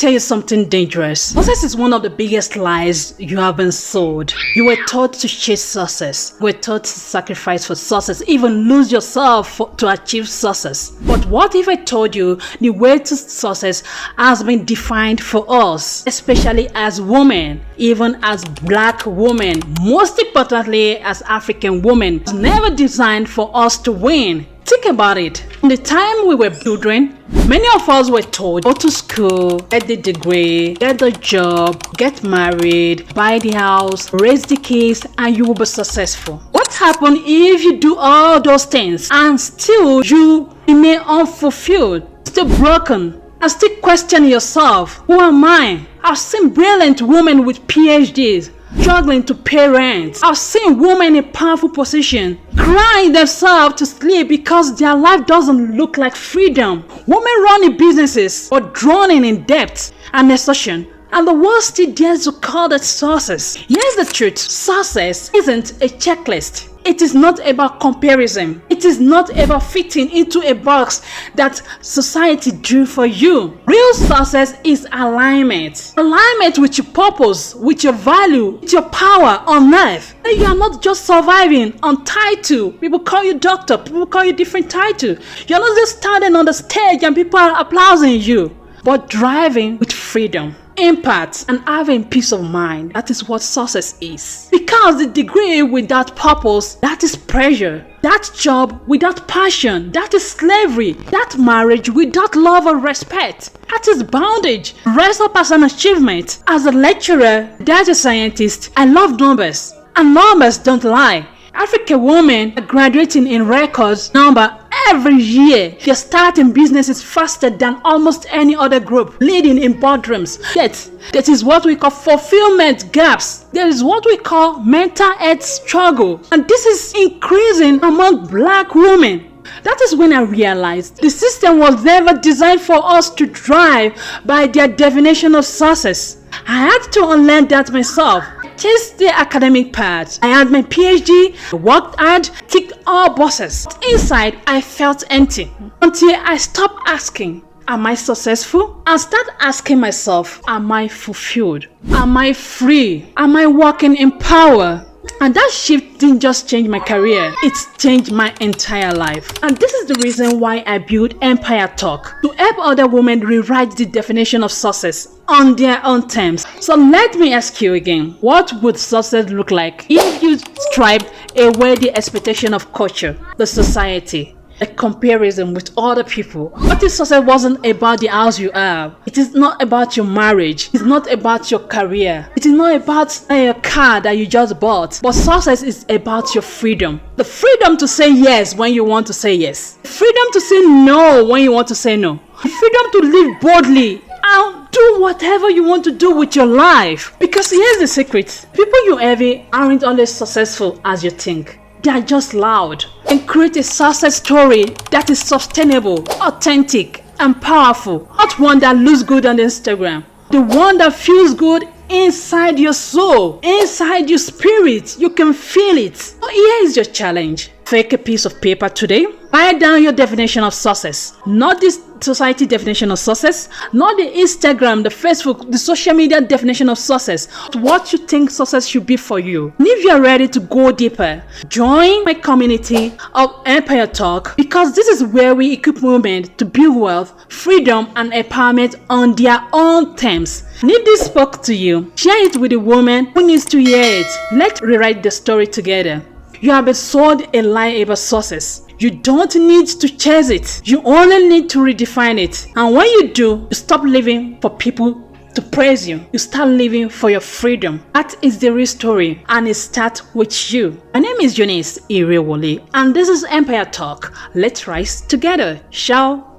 tell you something dangerous. Success is one of the biggest lies you have been sold. You were taught to chase success. You were taught to sacrifice for success, even lose yourself to achieve success. But what if I told you the way to success has been defined for us, especially as women, even as black women, most importantly as African women, it's never designed for us to win. Think about it. In the time we were children, many of us were told, go to school, get the degree, get the job, get married, buy the house, raise the kids, and you will be successful. What happens if you do all those things and still you remain unfulfilled, still broken, and still question yourself, who am I? I've seen brilliant women with PhDs struggling to pay rent. I've seen women in powerful position crying themselves to sleep because their life doesn't look like freedom. Women running businesses but drowning in debt and exhaustion, and the world still dares to call that success. Here's the truth: success isn't a checklist. It is not about comparison. It is not about fitting into a box that society drew for you. Real success is alignment. Alignment with your purpose, with your value, with your power on earth. You are not just surviving on title. People call you doctor, people call you different title. You're not just standing on the stage and people are applauding you, but driving with freedom, impact, and having peace of mind. That is what success is. Because the degree without purpose, that is pressure. That job without passion, that is slavery. That marriage without love or respect, that is bondage. Rise up as an achievement. As a lecturer, data scientist, I love numbers, and numbers don't lie. African women are graduating in records number every year. They're starting businesses faster than almost any other group, leading in boardrooms. Yet, that is what we call fulfillment gaps. There is what we call mental health struggle. And this is increasing among black women. That is when I realized the system was never designed for us to drive by their definition of success. I had to unlearn that myself. Chased the academic path. I had my PhD, I worked hard, ticked all boxes. Inside, I felt empty until I stopped asking, am I successful? And start asking myself, am I fulfilled? Am I free? Am I walking in power? And that shift didn't just change my career, it's changed my entire life. And this is the reason why I built Empire Talk, to help other women rewrite the definition of success on their own terms. So let me ask you again, what would success look like if you strived away the expectation of culture, the society, a comparison with other people? What if success wasn't about the house you have? It is not about your marriage. It's not about your career. It is not about a car that you just bought. But success is about your freedom. The freedom to say yes when you want to say yes. The freedom to say no when you want to say no. The freedom to live boldly and do whatever you want to do with your life. Because here's the secret. People you envy aren't always successful as you think. They are just loud. And create a success story that is sustainable, authentic, and powerful. Not one that looks good on Instagram. The one that feels good inside your soul, inside your spirit. You can feel it. So here is your challenge. Take a piece of paper today. Write down your definition of success. Not this society definition of success, not the Instagram, the Facebook, the social media definition of success. What you think success should be for you. And if you are ready to go deeper, join my community of Empire Talk, because this is where we equip women to build wealth, freedom, and empowerment on their own terms. And if this spoke to you, share it with a woman who needs to hear it. Let's rewrite the story together. You have been sold a lie about success. You don't need to chase it. You only need to redefine it. And when you do, you stop living for people to praise you. You start living for your freedom. That is the real story, and it starts with you. My name is Eunice, Irewole, and this is Empire Talk. Let's rise together, shall